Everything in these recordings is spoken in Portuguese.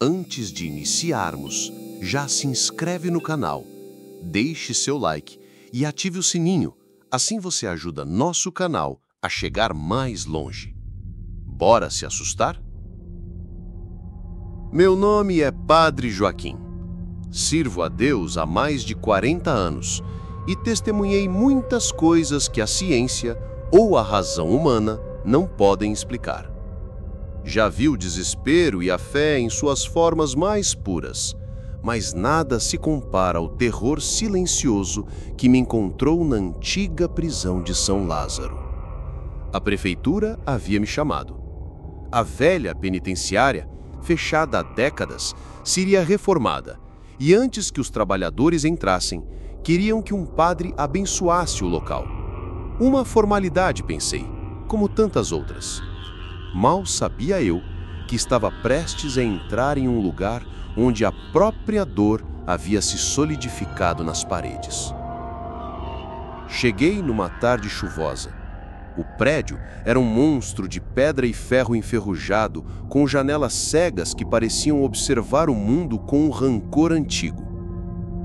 Antes de iniciarmos, já se inscreve no canal, deixe seu like e ative o sininho. Assim você ajuda nosso canal a chegar mais longe. Bora se assustar? Meu nome é Padre Joaquim. Sirvo a Deus há mais de 40 anos e testemunhei muitas coisas que a ciência ou a razão humana não podem explicar. Já vi o desespero e a fé em suas formas mais puras, mas nada se compara ao terror silencioso que me encontrou na antiga prisão de São Lázaro. A prefeitura havia me chamado. A velha penitenciária, fechada há décadas, seria reformada, e antes que os trabalhadores entrassem, queriam que um padre abençoasse o local. Uma formalidade, pensei, como tantas outras. Mal sabia eu que estava prestes a entrar em um lugar onde a própria dor havia se solidificado nas paredes. Cheguei numa tarde chuvosa. O prédio era um monstro de pedra e ferro enferrujado, com janelas cegas que pareciam observar o mundo com um rancor antigo.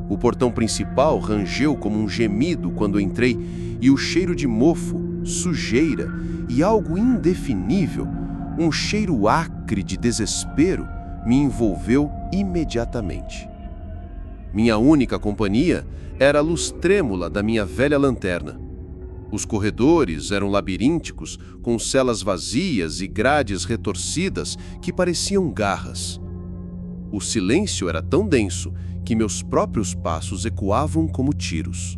O portão principal rangeu como um gemido quando entrei, e o cheiro de mofo, sujeira e algo indefinível, um cheiro acre de desespero, me envolveu imediatamente. Minha única companhia era a luz trêmula da minha velha lanterna. Os corredores eram labirínticos, com celas vazias e grades retorcidas que pareciam garras. O silêncio era tão denso que meus próprios passos ecoavam como tiros.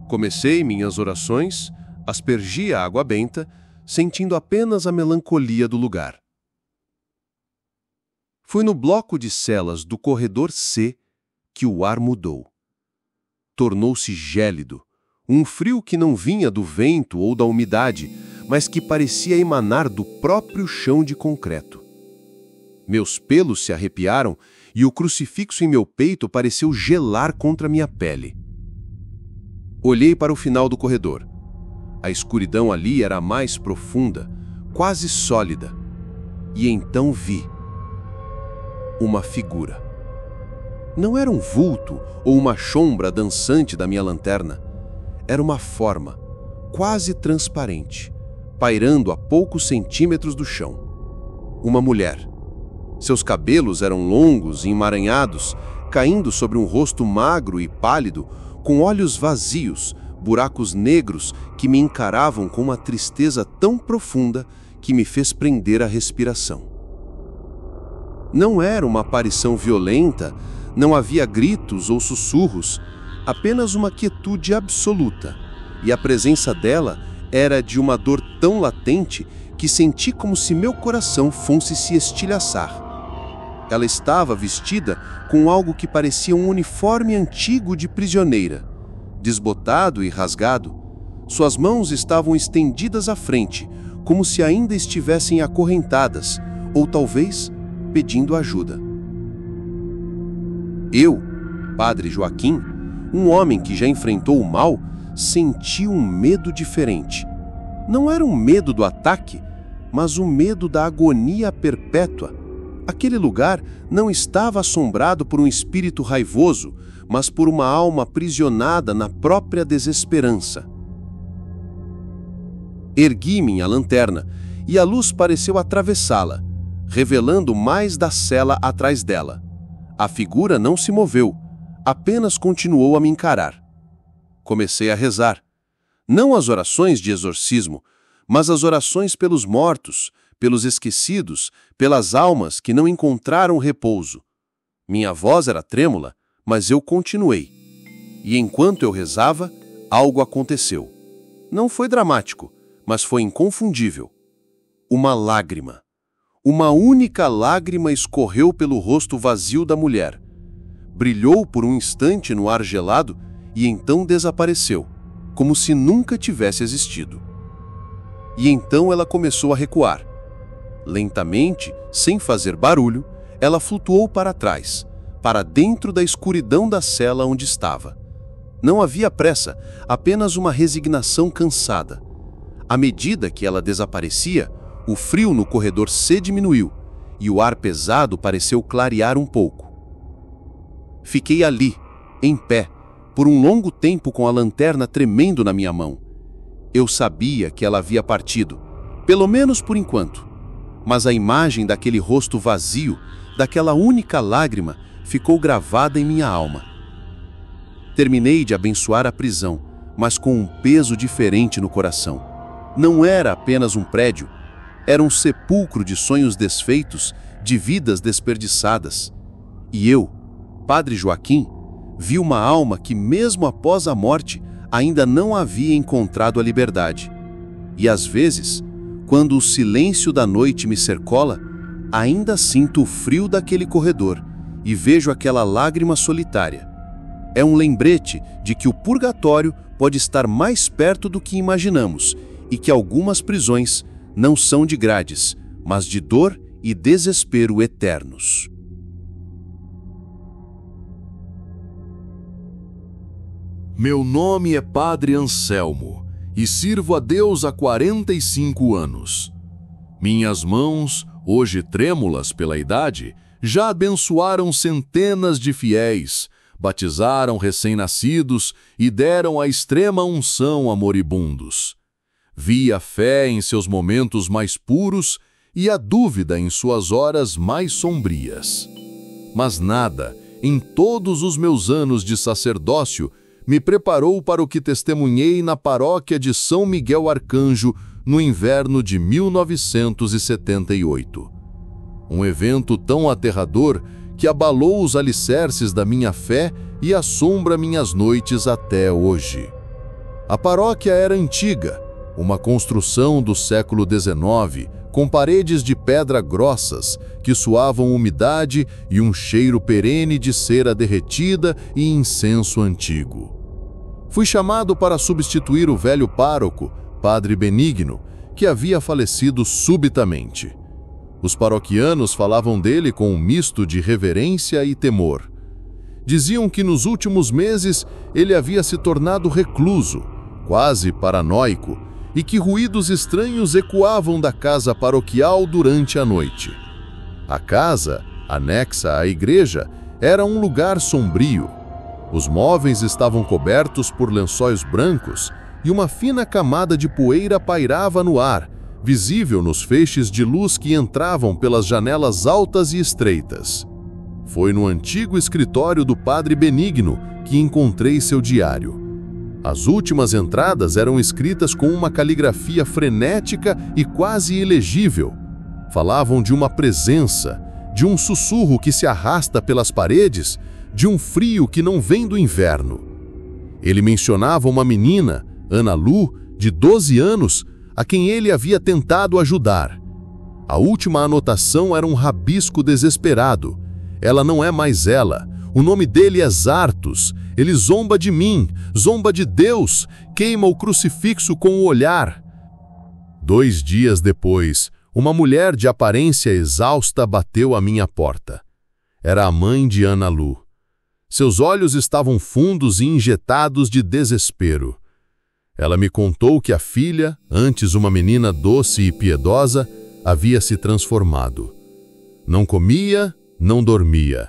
Comecei minhas orações, aspergi a água benta, sentindo apenas a melancolia do lugar. Foi no bloco de celas do corredor C que o ar mudou. Tornou-se gélido, um frio que não vinha do vento ou da umidade, mas que parecia emanar do próprio chão de concreto. Meus pelos se arrepiaram e o crucifixo em meu peito pareceu gelar contra minha pele. Olhei para o final do corredor. A escuridão ali era mais profunda, quase sólida. E então vi uma figura. Não era um vulto ou uma sombra dançante da minha lanterna. Era uma forma, quase transparente, pairando a poucos centímetros do chão. Uma mulher. Seus cabelos eram longos e emaranhados, caindo sobre um rosto magro e pálido, com olhos vazios, buracos negros que me encaravam com uma tristeza tão profunda que me fez prender a respiração. Não era uma aparição violenta, não havia gritos ou sussurros, apenas uma quietude absoluta, e a presença dela era de uma dor tão latente que senti como se meu coração fosse se estilhaçar. Ela estava vestida com algo que parecia um uniforme antigo de prisioneira, desbotado e rasgado. Suas mãos estavam estendidas à frente, como se ainda estivessem acorrentadas, ou talvez pedindo ajuda. Eu, Padre Joaquim, um homem que já enfrentou o mal, senti um medo diferente. Não era um medo do ataque, mas um medo da agonia perpétua. Aquele lugar não estava assombrado por um espírito raivoso, mas por uma alma aprisionada na própria desesperança. Ergui minha lanterna e a luz pareceu atravessá-la, revelando mais da cela atrás dela. A figura não se moveu, apenas continuou a me encarar. Comecei a rezar. Não as orações de exorcismo, mas as orações pelos mortos, pelos esquecidos, pelas almas que não encontraram repouso. Minha voz era trêmula, mas eu continuei. E enquanto eu rezava, algo aconteceu. Não foi dramático, mas foi inconfundível. Uma lágrima. Uma única lágrima escorreu pelo rosto vazio da mulher. Brilhou por um instante no ar gelado e então desapareceu, como se nunca tivesse existido. E então ela começou a recuar. Lentamente, sem fazer barulho, ela flutuou para trás, para dentro da escuridão da cela onde estava. Não havia pressa, apenas uma resignação cansada. À medida que ela desaparecia, o frio no corredor C diminuiu, e o ar pesado pareceu clarear um pouco. Fiquei ali, em pé, por um longo tempo com a lanterna tremendo na minha mão. Eu sabia que ela havia partido, pelo menos por enquanto, mas a imagem daquele rosto vazio, daquela única lágrima, ficou gravada em minha alma. Terminei de abençoar a prisão, mas com um peso diferente no coração. Não era apenas um prédio, era um sepulcro de sonhos desfeitos, de vidas desperdiçadas. E eu, Padre Joaquim, vi uma alma que, mesmo após a morte, ainda não havia encontrado a liberdade. E às vezes, quando o silêncio da noite me cercola, ainda sinto o frio daquele corredor e vejo aquela lágrima solitária. É um lembrete de que o purgatório pode estar mais perto do que imaginamos e que algumas prisões não são de grades, mas de dor e desespero eternos. Meu nome é Padre Anselmo e sirvo a Deus há 45 anos. Minhas mãos, hoje trêmulas pela idade, já abençoaram centenas de fiéis, batizaram recém-nascidos e deram a extrema unção a moribundos. Vi a fé em seus momentos mais puros e a dúvida em suas horas mais sombrias. Mas nada, em todos os meus anos de sacerdócio, me preparou para o que testemunhei na paróquia de São Miguel Arcanjo no inverno de 1978. Um evento tão aterrador que abalou os alicerces da minha fé e assombra minhas noites até hoje. A paróquia era antiga, uma construção do século XIX, com paredes de pedra grossas que suavam umidade e um cheiro perene de cera derretida e incenso antigo. Fui chamado para substituir o velho pároco, Padre Benigno, que havia falecido subitamente. Os paroquianos falavam dele com um misto de reverência e temor. Diziam que nos últimos meses ele havia se tornado recluso, quase paranoico, e que ruídos estranhos ecoavam da casa paroquial durante a noite. A casa, anexa à igreja, era um lugar sombrio. Os móveis estavam cobertos por lençóis brancos e uma fina camada de poeira pairava no ar, visível nos feixes de luz que entravam pelas janelas altas e estreitas. Foi no antigo escritório do Padre Benigno que encontrei seu diário. As últimas entradas eram escritas com uma caligrafia frenética e quase ilegível. Falavam de uma presença, de um sussurro que se arrasta pelas paredes, de um frio que não vem do inverno. Ele mencionava uma menina, Ana Lu, de 12 anos, a quem ele havia tentado ajudar. A última anotação era um rabisco desesperado. Ela não é mais ela. O nome dele é Zartos. Ele zomba de mim, zomba de Deus, queima o crucifixo com o olhar. 2 dias depois, uma mulher de aparência exausta bateu à minha porta. Era a mãe de Ana Lu. Seus olhos estavam fundos e injetados de desespero. Ela me contou que a filha, antes uma menina doce e piedosa, havia se transformado. Não comia, não dormia.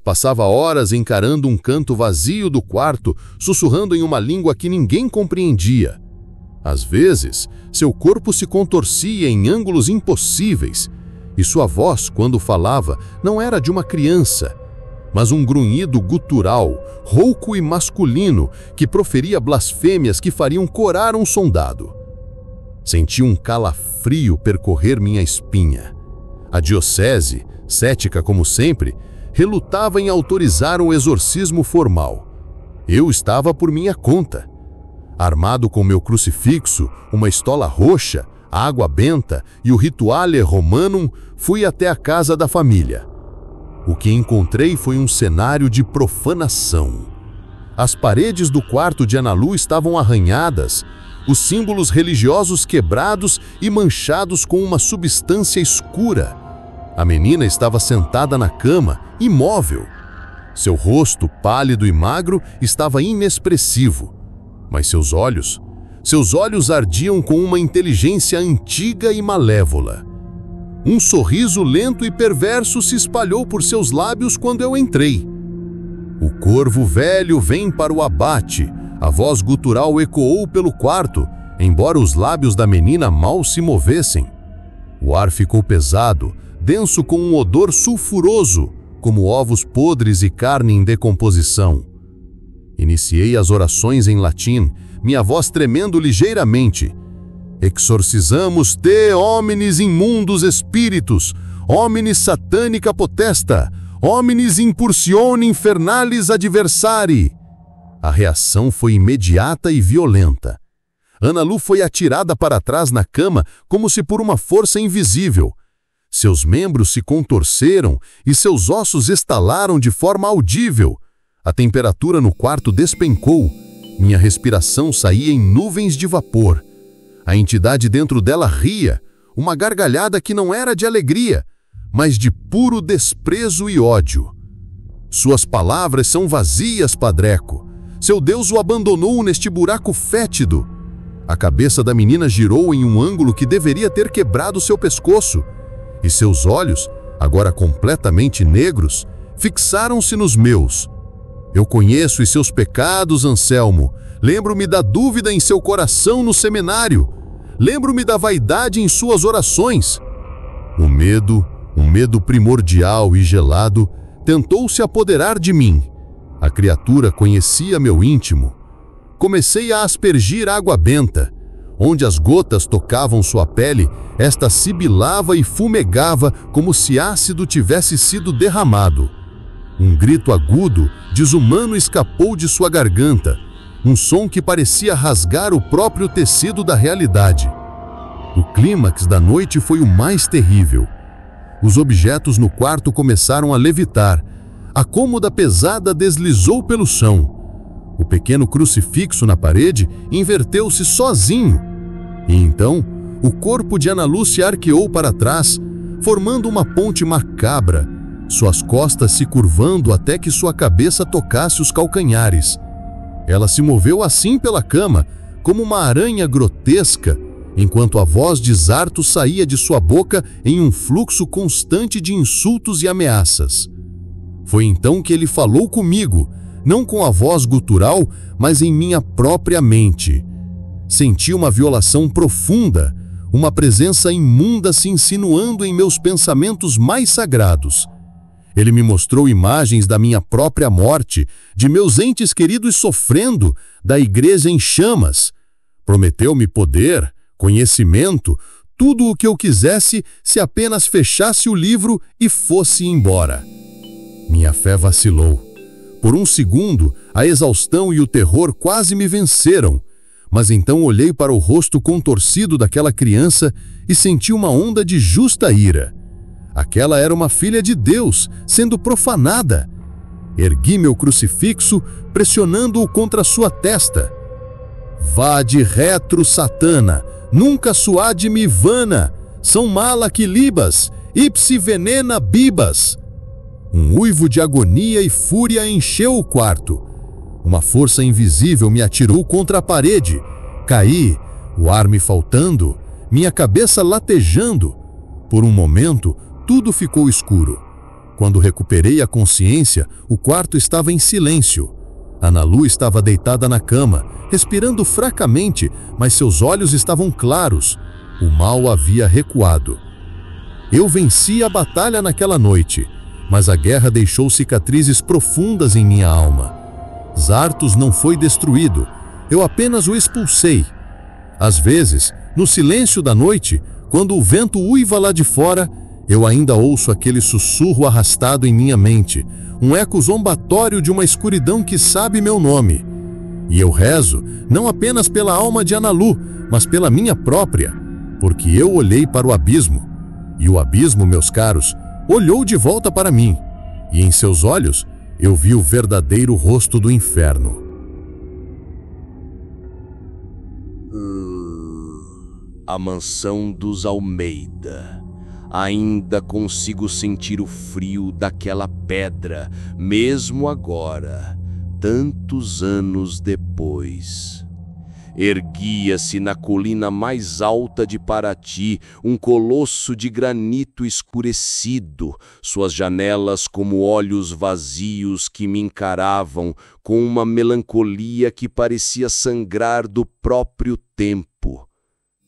Passava horas encarando um canto vazio do quarto, sussurrando em uma língua que ninguém compreendia. Às vezes, seu corpo se contorcia em ângulos impossíveis, e sua voz, quando falava, não era de uma criança, mas um grunhido gutural, rouco e masculino, que proferia blasfêmias que fariam corar um soldado. Senti um calafrio percorrer minha espinha. A diocese, cética como sempre, relutava em autorizar um exorcismo formal. Eu estava por minha conta. Armado com meu crucifixo, uma estola roxa, água benta e o Rituale Romanum, fui até a casa da família. O que encontrei foi um cenário de profanação. As paredes do quarto de Ana Lu estavam arranhadas, os símbolos religiosos quebrados e manchados com uma substância escura. A menina estava sentada na cama, imóvel. Seu rosto, pálido e magro, estava inexpressivo. Mas seus olhos ardiam com uma inteligência antiga e malévola. Um sorriso lento e perverso se espalhou por seus lábios quando eu entrei. O corvo velho vem para o abate. A voz gutural ecoou pelo quarto, embora os lábios da menina mal se movessem. O ar ficou pesado, denso com um odor sulfuroso, como ovos podres e carne em decomposição. Iniciei as orações em latim, minha voz tremendo ligeiramente. Exorcizamos te homines imundos espíritos, homines satanica potesta, homines impulsione infernalis adversari. A reação foi imediata e violenta. Ana-Lu foi atirada para trás na cama como se por uma força invisível. Seus membros se contorceram e seus ossos estalaram de forma audível. A temperatura no quarto despencou. Minha respiração saía em nuvens de vapor. A entidade dentro dela ria, uma gargalhada que não era de alegria, mas de puro desprezo e ódio. Suas palavras são vazias, Padreco. Seu Deus o abandonou neste buraco fétido. A cabeça da menina girou em um ângulo que deveria ter quebrado seu pescoço, e seus olhos, agora completamente negros, fixaram-se nos meus. Eu conheço os seus pecados, Anselmo. Lembro-me da dúvida em seu coração no seminário. Lembro-me da vaidade em suas orações. O medo, um medo primordial e gelado, tentou se apoderar de mim. A criatura conhecia meu íntimo. Comecei a aspergir água benta. Onde as gotas tocavam sua pele, esta sibilava e fumegava como se ácido tivesse sido derramado. Um grito agudo, desumano escapou de sua garganta, um som que parecia rasgar o próprio tecido da realidade. O clímax da noite foi o mais terrível. Os objetos no quarto começaram a levitar. A cômoda pesada deslizou pelo chão. O pequeno crucifixo na parede inverteu-se sozinho. E então, o corpo de Ana-Lu se arqueou para trás, formando uma ponte macabra, suas costas se curvando até que sua cabeça tocasse os calcanhares. Ela se moveu assim pela cama, como uma aranha grotesca, enquanto a voz de Zarto saía de sua boca em um fluxo constante de insultos e ameaças. Foi então que ele falou comigo, não com a voz gutural, mas em minha própria mente. Senti uma violação profunda, uma presença imunda se insinuando em meus pensamentos mais sagrados. Ele me mostrou imagens da minha própria morte, de meus entes queridos sofrendo, da igreja em chamas. Prometeu-me poder, conhecimento, tudo o que eu quisesse se apenas fechasse o livro e fosse embora. Minha fé vacilou. Por um segundo, a exaustão e o terror quase me venceram, mas então olhei para o rosto contorcido daquela criança e senti uma onda de justa ira. Aquela era uma filha de Deus, sendo profanada. Ergui meu crucifixo, pressionando-o contra sua testa. Vade retro, Satana, nunca suade-me vana, são mala que libas, ipsi venena bibas. Um uivo de agonia e fúria encheu o quarto. Uma força invisível me atirou contra a parede. Caí, o ar me faltando, minha cabeça latejando. Por um momento, tudo ficou escuro. Quando recuperei a consciência, o quarto estava em silêncio. Ana-Lu estava deitada na cama, respirando fracamente, mas seus olhos estavam claros. O mal havia recuado. Eu venci a batalha naquela noite, mas a guerra deixou cicatrizes profundas em minha alma. Zartos não foi destruído, eu apenas o expulsei. Às vezes, no silêncio da noite, quando o vento uiva lá de fora, eu ainda ouço aquele sussurro arrastado em minha mente, um eco zombatório de uma escuridão que sabe meu nome. E eu rezo, não apenas pela alma de Ana-Lu, mas pela minha própria, porque eu olhei para o abismo. E o abismo, meus caros, olhou de volta para mim, e em seus olhos eu vi o verdadeiro rosto do inferno. A mansão dos Almeida. Ainda consigo sentir o frio daquela pedra, mesmo agora, tantos anos depois. Erguia-se na colina mais alta de Paraty um colosso de granito escurecido, suas janelas como olhos vazios que me encaravam com uma melancolia que parecia sangrar do próprio tempo.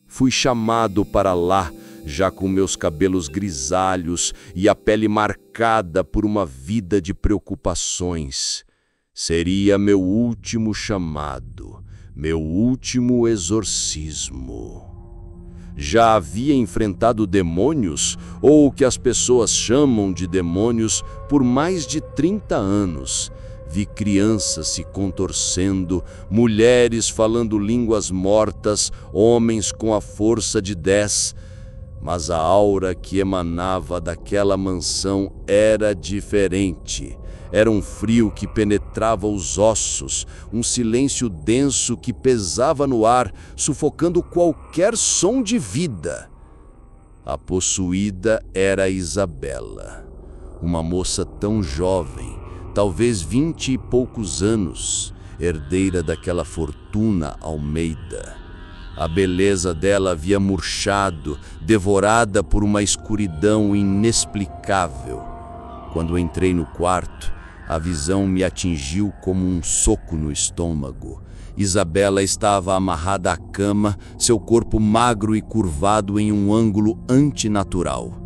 Fui chamado para lá, já com meus cabelos grisalhos e a pele marcada por uma vida de preocupações. Seria meu último chamado, meu último exorcismo. Já havia enfrentado demônios, ou o que as pessoas chamam de demônios, por mais de 30 anos. Vi crianças se contorcendo, mulheres falando línguas mortas, homens com a força de 10. Mas a aura que emanava daquela mansão era diferente. Era um frio que penetrava os ossos, um silêncio denso que pesava no ar, sufocando qualquer som de vida. A possuída era Isabela, uma moça tão jovem, talvez 20 e poucos anos, herdeira daquela fortuna Almeida. A beleza dela havia murchado, devorada por uma escuridão inexplicável. Quando entrei no quarto, a visão me atingiu como um soco no estômago. Isabela estava amarrada à cama, seu corpo magro e curvado em um ângulo antinatural.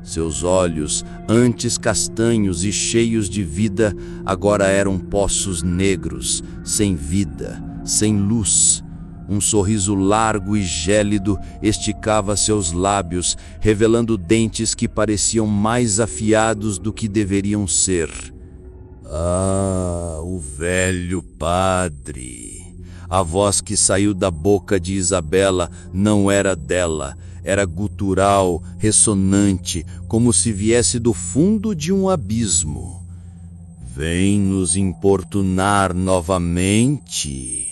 Seus olhos, antes castanhos e cheios de vida, agora eram poços negros, sem vida, sem luz. Um sorriso largo e gélido esticava seus lábios, revelando dentes que pareciam mais afiados do que deveriam ser. Ah, o velho padre! A voz que saiu da boca de Isabela não era dela, era gutural, ressonante, como se viesse do fundo de um abismo. Vem nos importunar novamente.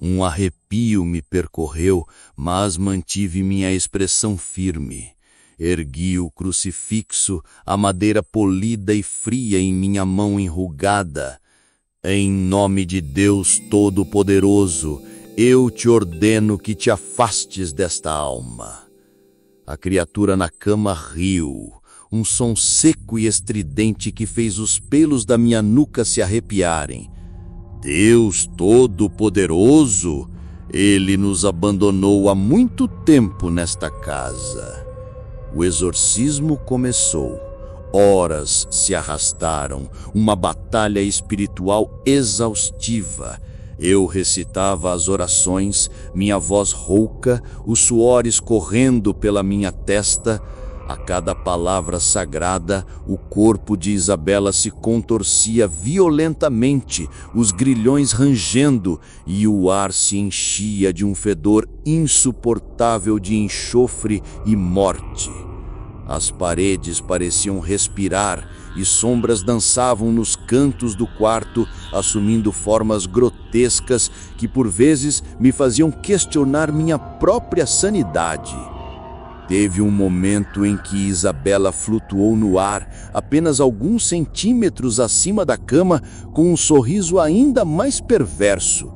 Um arrepio me percorreu, mas mantive minha expressão firme. Ergui o crucifixo, a madeira polida e fria em minha mão enrugada. Em nome de Deus Todo-Poderoso, eu te ordeno que te afastes desta alma. A criatura na cama riu, um som seco e estridente que fez os pelos da minha nuca se arrepiarem. Deus Todo-Poderoso, Ele nos abandonou há muito tempo nesta casa. O exorcismo começou. Horas se arrastaram, uma batalha espiritual exaustiva. Eu recitava as orações, minha voz rouca, o suor escorrendo pela minha testa. A cada palavra sagrada, o corpo de Isabela se contorcia violentamente, os grilhões rangendo, e o ar se enchia de um fedor insuportável de enxofre e morte. As paredes pareciam respirar e sombras dançavam nos cantos do quarto, assumindo formas grotescas que por vezes me faziam questionar minha própria sanidade. Teve um momento em que Isabela flutuou no ar, apenas alguns centímetros acima da cama, com um sorriso ainda mais perverso.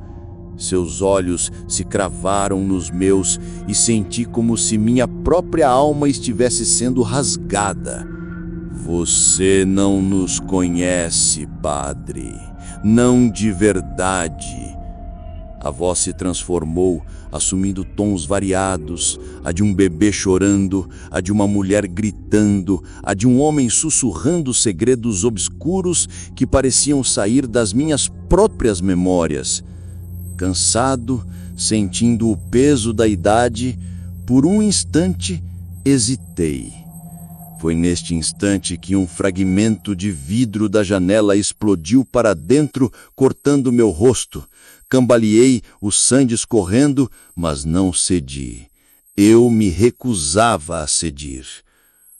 Seus olhos se cravaram nos meus e senti como se minha própria alma estivesse sendo rasgada. Você não nos conhece, padre, não de verdade. A voz se transformou, assumindo tons variados, a de um bebê chorando, a de uma mulher gritando, a de um homem sussurrando segredos obscuros que pareciam sair das minhas próprias memórias. Cansado, sentindo o peso da idade, por um instante hesitei. Foi neste instante que um fragmento de vidro da janela explodiu para dentro, cortando meu rosto. Cambaleei, o sangue escorrendo, mas não cedi. Eu me recusava a cedir.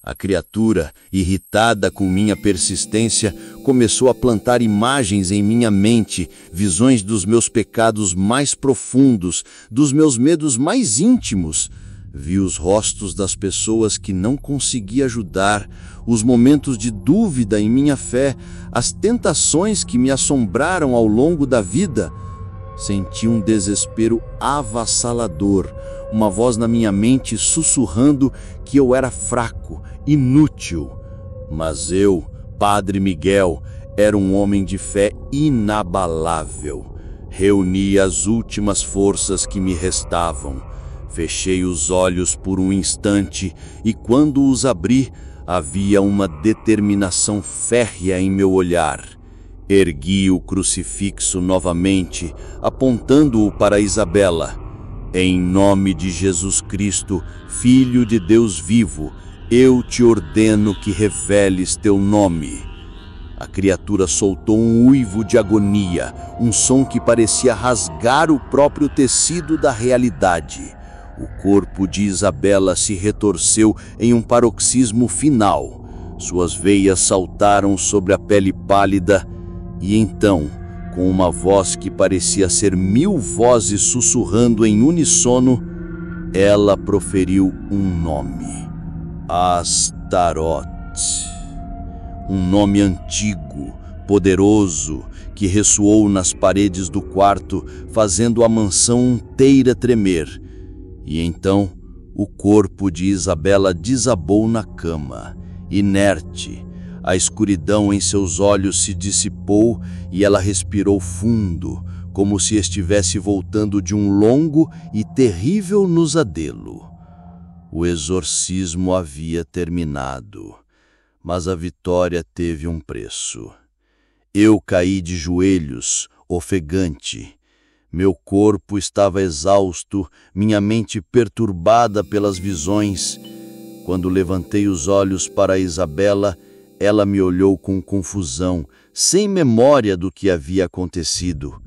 A criatura, irritada com minha persistência, começou a plantar imagens em minha mente, visões dos meus pecados mais profundos, dos meus medos mais íntimos. Vi os rostos das pessoas que não conseguia ajudar, os momentos de dúvida em minha fé, as tentações que me assombraram ao longo da vida. Senti um desespero avassalador, uma voz na minha mente sussurrando que eu era fraco, inútil. Mas eu, Padre Miguel, era um homem de fé inabalável. Reuni as últimas forças que me restavam. Fechei os olhos por um instante e, quando os abri, havia uma determinação férrea em meu olhar. Ergui o crucifixo novamente, apontando-o para Isabela. Em nome de Jesus Cristo, Filho de Deus vivo, eu te ordeno que reveles teu nome. A criatura soltou um uivo de agonia, um som que parecia rasgar o próprio tecido da realidade. O corpo de Isabela se retorceu em um paroxismo final. Suas veias saltaram sobre a pele pálida e então, com uma voz que parecia ser 1000 vozes sussurrando em uníssono, ela proferiu um nome: Astaroth. Um nome antigo, poderoso, que ressoou nas paredes do quarto, fazendo a mansão inteira tremer. E então, o corpo de Isabela desabou na cama, inerte. A escuridão em seus olhos se dissipou e ela respirou fundo, como se estivesse voltando de um longo e terrível nusadelo. O exorcismo havia terminado, mas a vitória teve um preço. Eu caí de joelhos, ofegante. Meu corpo estava exausto, minha mente perturbada pelas visões. Quando levantei os olhos para Isabela, ela me olhou com confusão, sem memória do que havia acontecido.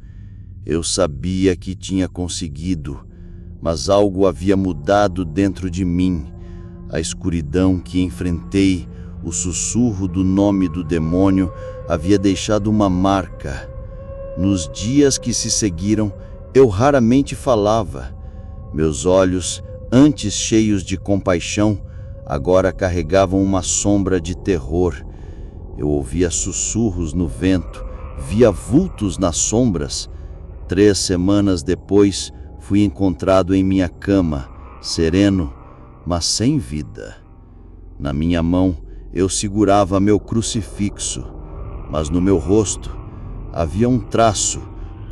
Eu sabia que tinha conseguido, mas algo havia mudado dentro de mim. A escuridão que enfrentei, o sussurro do nome do demônio, havia deixado uma marca. Nos dias que se seguiram, eu raramente falava. Meus olhos, antes cheios de compaixão, agora carregavam uma sombra de terror. Eu ouvia sussurros no vento, via vultos nas sombras. 3 semanas depois, fui encontrado em minha cama, sereno, mas sem vida. Na minha mão, eu segurava meu crucifixo, mas no meu rosto havia um traço,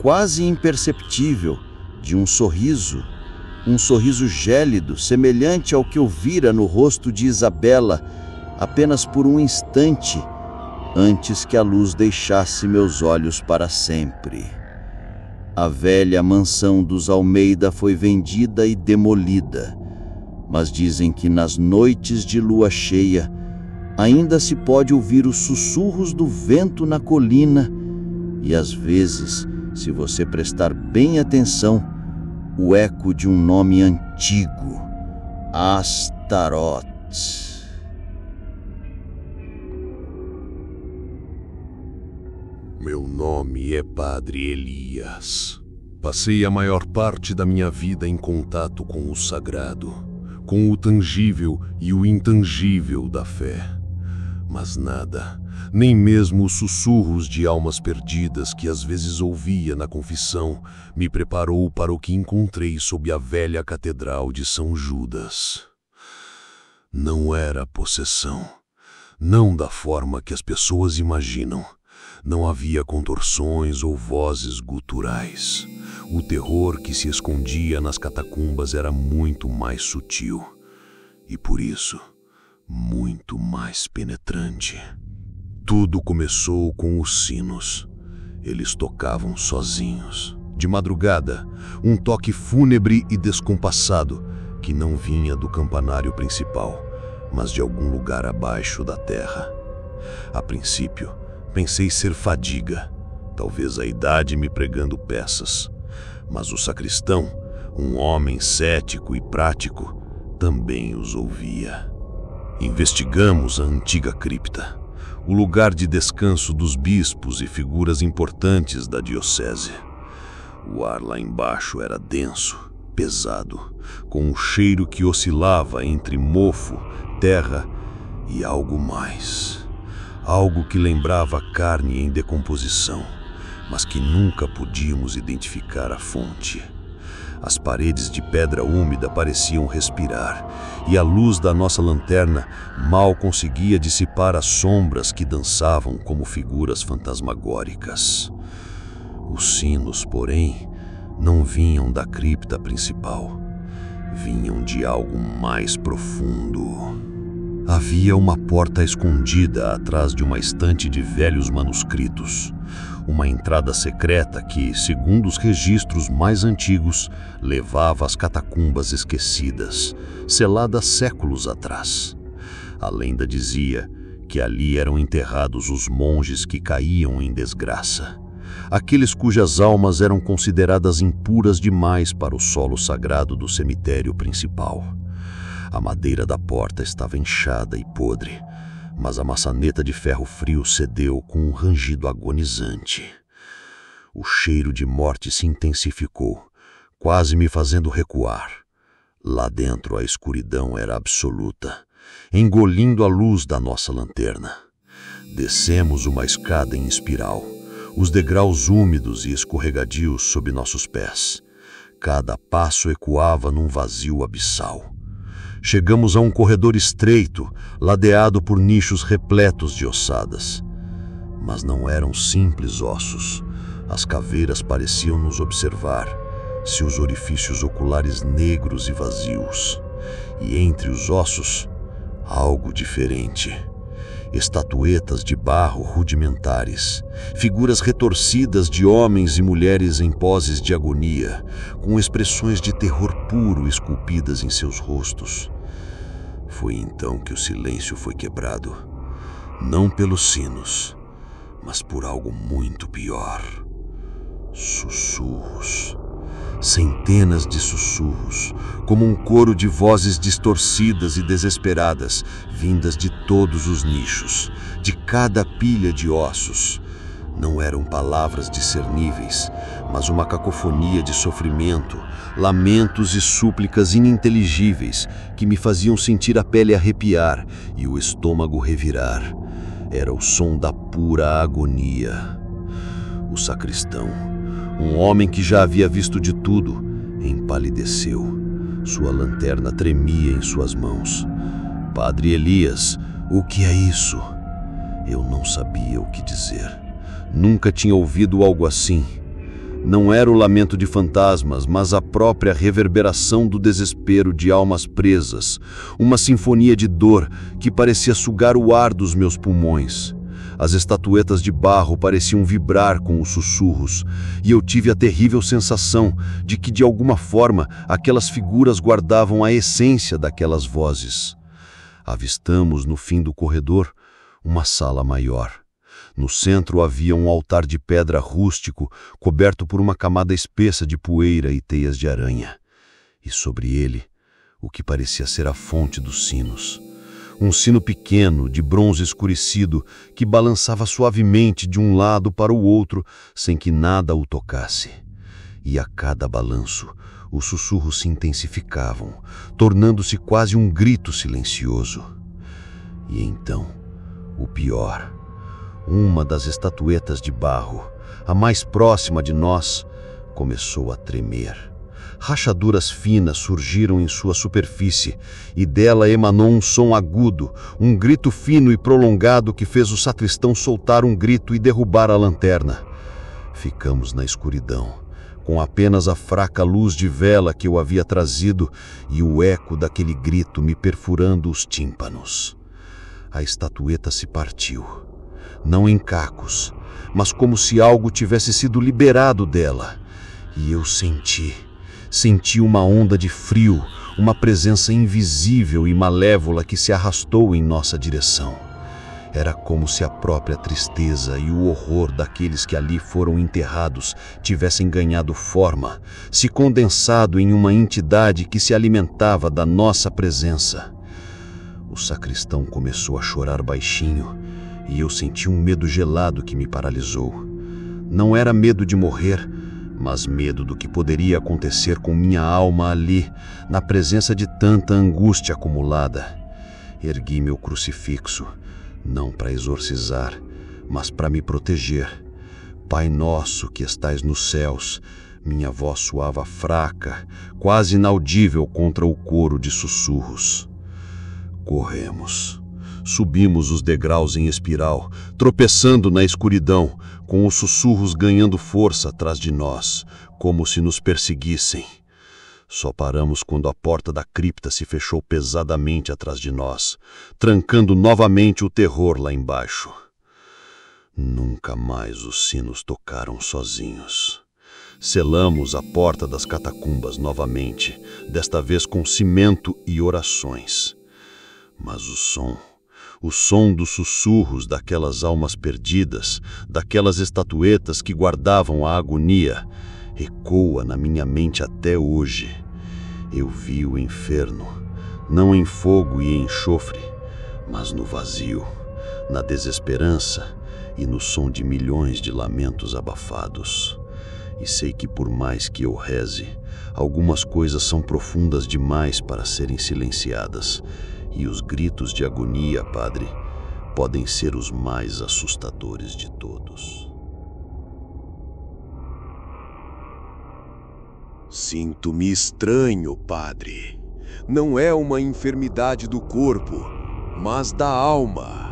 quase imperceptível, de um sorriso gélido, semelhante ao que eu vira no rosto de Isabela, apenas por um instante, antes que a luz deixasse meus olhos para sempre. A velha mansão dos Almeida foi vendida e demolida, mas dizem que nas noites de lua cheia ainda se pode ouvir os sussurros do vento na colina e, às vezes, se você prestar bem atenção, o eco de um nome antigo: Astaroth. Meu nome é Padre Elias. Passei a maior parte da minha vida em contato com o sagrado, com o tangível e o intangível da fé. Mas nada, nem mesmo os sussurros de almas perdidas que às vezes ouvia na confissão, me preparou para o que encontrei sob a velha catedral de São Judas. Não era possessão, não da forma que as pessoas imaginam. Não havia contorções ou vozes guturais. O terror que se escondia nas catacumbas era muito mais sutil e, por isso, muito mais penetrante. Tudo começou com os sinos. Eles tocavam sozinhos. De madrugada, um toque fúnebre e descompassado que não vinha do campanário principal, mas de algum lugar abaixo da terra. A princípio, pensei ser fadiga, talvez a idade me pregando peças. Mas o sacristão, um homem cético e prático, também os ouvia. Investigamos a antiga cripta, o lugar de descanso dos bispos e figuras importantes da diocese. O ar lá embaixo era denso, pesado, com um cheiro que oscilava entre mofo, terra e algo mais. Algo que lembrava carne em decomposição, mas que nunca podíamos identificar a fonte. As paredes de pedra úmida pareciam respirar, e a luz da nossa lanterna mal conseguia dissipar as sombras que dançavam como figuras fantasmagóricas. Os sinos, porém, não vinham da cripta principal. Vinham de algo mais profundo. Havia uma porta escondida atrás de uma estante de velhos manuscritos. Uma entrada secreta que, segundo os registros mais antigos, levava às catacumbas esquecidas, seladas séculos atrás. A lenda dizia que ali eram enterrados os monges que caíam em desgraça, aqueles cujas almas eram consideradas impuras demais para o solo sagrado do cemitério principal. A madeira da porta estava inchada e podre, mas a maçaneta de ferro frio cedeu com um rangido agonizante. O cheiro de morte se intensificou, quase me fazendo recuar. Lá dentro a escuridão era absoluta, engolindo a luz da nossa lanterna. Descemos uma escada em espiral, os degraus úmidos e escorregadios sob nossos pés. Cada passo ecoava num vazio abissal. Chegamos a um corredor estreito, ladeado por nichos repletos de ossadas. Mas não eram simples ossos. As caveiras pareciam nos observar, seus orifícios oculares negros e vazios. E entre os ossos, algo diferente. Estatuetas de barro rudimentares, figuras retorcidas de homens e mulheres em poses de agonia, com expressões de terror puro esculpidas em seus rostos. Foi então que o silêncio foi quebrado, não pelos sinos, mas por algo muito pior. Sussurros. Centenas de sussurros, como um coro de vozes distorcidas e desesperadas, vindas de todos os nichos, de cada pilha de ossos. Não eram palavras discerníveis, mas uma cacofonia de sofrimento, lamentos e súplicas ininteligíveis que me faziam sentir a pele arrepiar e o estômago revirar. Era o som da pura agonia. O sacristão, um homem que já havia visto de tudo, empalideceu. Sua lanterna tremia em suas mãos. Padre Elias, o que é isso? Eu não sabia o que dizer. Nunca tinha ouvido algo assim. Não era o lamento de fantasmas, mas a própria reverberação do desespero de almas presas, uma sinfonia de dor que parecia sugar o ar dos meus pulmões. As estatuetas de barro pareciam vibrar com os sussurros, e eu tive a terrível sensação de que, de alguma forma, aquelas figuras guardavam a essência daquelas vozes. Avistamos, no fim do corredor, uma sala maior. No centro havia um altar de pedra rústico, coberto por uma camada espessa de poeira e teias de aranha. E sobre ele, o que parecia ser a fonte dos sinos. Um sino pequeno, de bronze escurecido, que balançava suavemente de um lado para o outro, sem que nada o tocasse. E a cada balanço, os sussurros se intensificavam, tornando-se quase um grito silencioso. E então, o pior. Uma das estatuetas de barro, a mais próxima de nós, começou a tremer. Rachaduras finas surgiram em sua superfície, e dela emanou um som agudo, um grito fino e prolongado que fez o sacristão soltar um grito e derrubar a lanterna. Ficamos na escuridão, com apenas a fraca luz de vela que eu havia trazido e o eco daquele grito me perfurando os tímpanos. A estatueta se partiu. Não em cacos, mas como se algo tivesse sido liberado dela. E eu senti uma onda de frio, uma presença invisível e malévola que se arrastou em nossa direção. Era como se a própria tristeza e o horror daqueles que ali foram enterrados tivessem ganhado forma, se condensado em uma entidade que se alimentava da nossa presença. O sacristão começou a chorar baixinho, e eu senti um medo gelado que me paralisou. Não era medo de morrer, mas medo do que poderia acontecer com minha alma ali, na presença de tanta angústia acumulada. Ergui meu crucifixo, não para exorcizar, mas para me proteger. Pai nosso que estais nos céus, minha voz soava fraca, quase inaudível contra o coro de sussurros. Corremos. Subimos os degraus em espiral, tropeçando na escuridão, com os sussurros ganhando força atrás de nós, como se nos perseguissem. Só paramos quando a porta da cripta se fechou pesadamente atrás de nós, trancando novamente o terror lá embaixo. Nunca mais os sinos tocaram sozinhos. Selamos a porta das catacumbas novamente, desta vez com cimento e orações. Mas o som dos sussurros daquelas almas perdidas, daquelas estatuetas que guardavam a agonia, ecoa na minha mente até hoje. Eu vi o inferno, não em fogo e enxofre, mas no vazio, na desesperança e no som de milhões de lamentos abafados. E sei que por mais que eu reze, algumas coisas são profundas demais para serem silenciadas, e os gritos de agonia, Padre, podem ser os mais assustadores de todos. Sinto-me estranho, Padre. Não é uma enfermidade do corpo, mas da alma.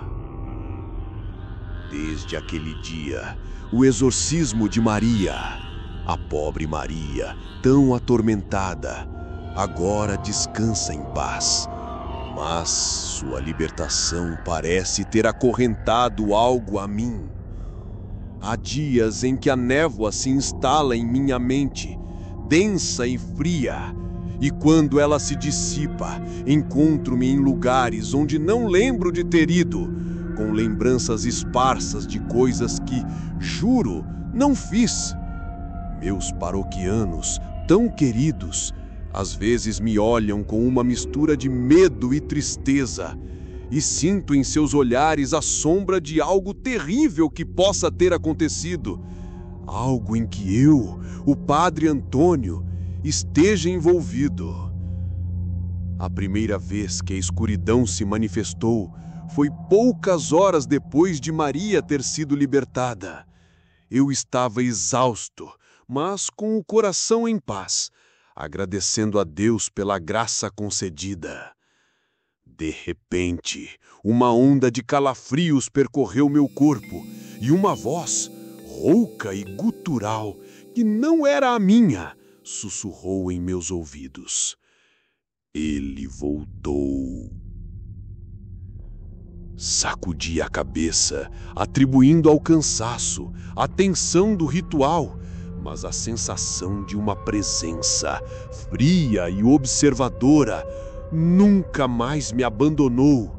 Desde aquele dia, o exorcismo de Maria, a pobre Maria, tão atormentada, agora descansa em paz. Mas sua libertação parece ter acorrentado algo a mim. Há dias em que a névoa se instala em minha mente, densa e fria, e quando ela se dissipa, encontro-me em lugares onde não lembro de ter ido, com lembranças esparsas de coisas que, juro, não fiz. Meus paroquianos, tão queridos, às vezes me olham com uma mistura de medo e tristeza, e sinto em seus olhares a sombra de algo terrível que possa ter acontecido. Algo em que eu, o Padre Antônio, esteja envolvido. A primeira vez que a escuridão se manifestou foi poucas horas depois de Maria ter sido libertada. Eu estava exausto, mas com o coração em paz, agradecendo a Deus pela graça concedida. De repente, uma onda de calafrios percorreu meu corpo e uma voz, rouca e gutural, que não era a minha, sussurrou em meus ouvidos. Ele voltou. Sacudi a cabeça, atribuindo ao cansaço, a tensão do ritual, mas a sensação de uma presença fria e observadora nunca mais me abandonou.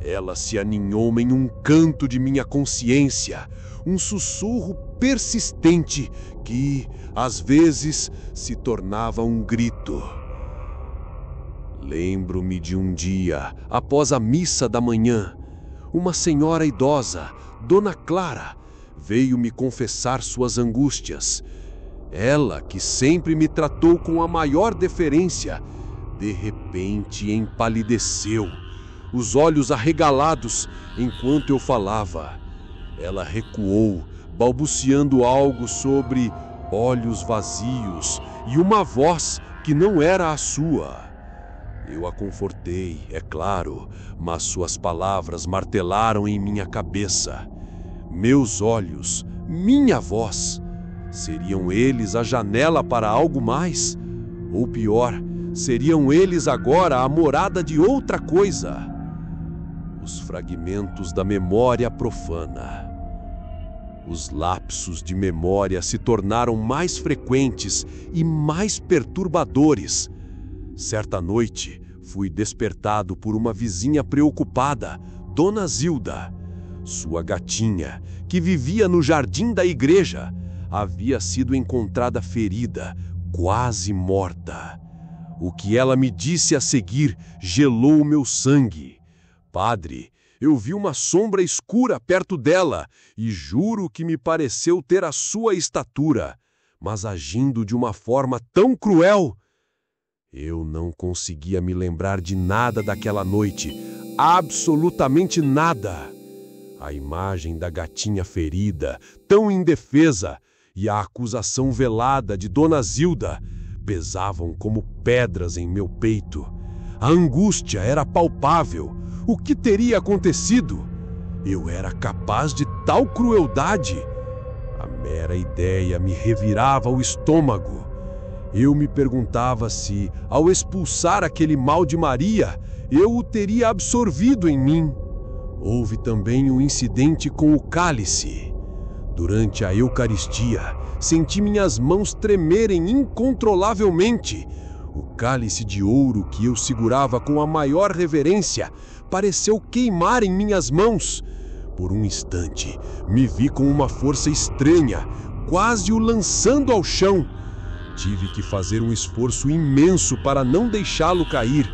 Ela se aninhou em um canto de minha consciência, um sussurro persistente que, às vezes, se tornava um grito. Lembro-me de um dia, após a missa da manhã, uma senhora idosa, Dona Clara, veio me confessar suas angústias. Ela, que sempre me tratou com a maior deferência, de repente empalideceu, os olhos arregalados enquanto eu falava. Ela recuou, balbuciando algo sobre olhos vazios e uma voz que não era a sua. Eu a confortei, é claro, mas suas palavras martelaram em minha cabeça. Meus olhos, minha voz, seriam eles a janela para algo mais? Ou pior, seriam eles agora a morada de outra coisa? Os fragmentos da memória profana. Os lapsos de memória se tornaram mais frequentes e mais perturbadores. Certa noite, fui despertado por uma vizinha preocupada, Dona Zilda. Sua gatinha, que vivia no jardim da igreja, havia sido encontrada ferida, quase morta. O que ela me disse a seguir gelou o meu sangue. Padre, eu vi uma sombra escura perto dela e juro que me pareceu ter a sua estatura, mas agindo de uma forma tão cruel. Eu não conseguia me lembrar de nada daquela noite, absolutamente nada. A imagem da gatinha ferida, tão indefesa, e a acusação velada de Dona Zilda pesavam como pedras em meu peito. A angústia era palpável. O que teria acontecido? Eu era capaz de tal crueldade? A mera ideia me revirava o estômago. Eu me perguntava se, ao expulsar aquele mal de Maria, eu o teria absorvido em mim. Houve também um incidente com o cálice. Durante a Eucaristia, senti minhas mãos tremerem incontrolavelmente. O cálice de ouro que eu segurava com a maior reverência pareceu queimar em minhas mãos. Por um instante, me vi com uma força estranha, quase o lançando ao chão. Tive que fazer um esforço imenso para não deixá-lo cair.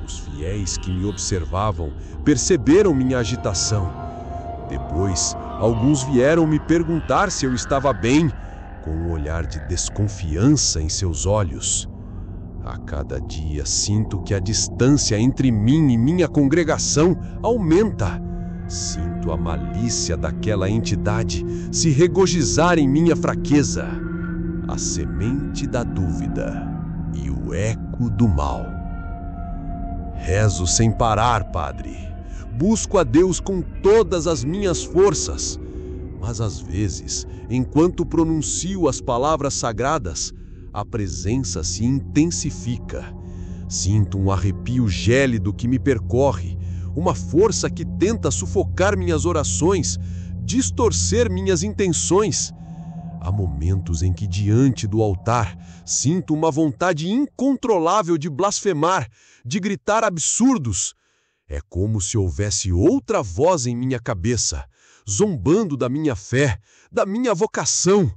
Os fiéis que me observavam perceberam minha agitação. Depois, alguns vieram me perguntar se eu estava bem, com um olhar de desconfiança em seus olhos. A cada dia sinto que a distância entre mim e minha congregação aumenta. Sinto a malícia daquela entidade se regozijar em minha fraqueza. A semente da dúvida e o eco do mal. Rezo sem parar, Padre. Busco a Deus com todas as minhas forças. Mas às vezes, enquanto pronuncio as palavras sagradas, a presença se intensifica. Sinto um arrepio gélido que me percorre, uma força que tenta sufocar minhas orações, distorcer minhas intenções. Há momentos em que, diante do altar, sinto uma vontade incontrolável de blasfemar, de gritar absurdos. É como se houvesse outra voz em minha cabeça, zombando da minha fé, da minha vocação.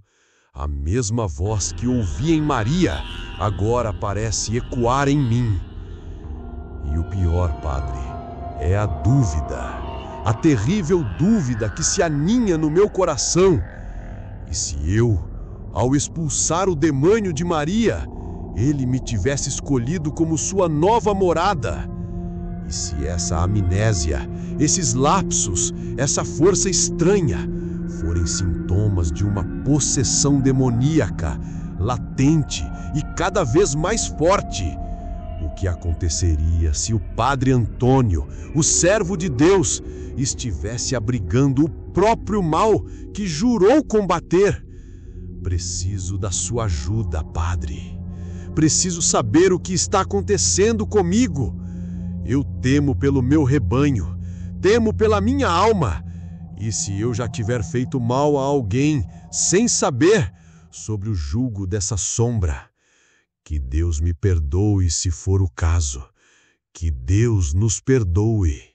A mesma voz que ouvi em Maria, agora parece ecoar em mim. E o pior, Padre, é a dúvida, a terrível dúvida que se aninha no meu coração. E se eu, ao expulsar o demônio de Maria, ele me tivesse escolhido como sua nova morada? E se essa amnésia, esses lapsos, essa força estranha, forem sintomas de uma possessão demoníaca, latente e cada vez mais forte? O que aconteceria se o Padre Antônio, o servo de Deus, estivesse abrigando o próprio mal que jurou combater? Preciso da sua ajuda, Padre. Preciso saber o que está acontecendo comigo. Eu temo pelo meu rebanho, temo pela minha alma. E se eu já tiver feito mal a alguém, sem saber, sobre o jugo dessa sombra, que Deus me perdoe se for o caso. Que Deus nos perdoe.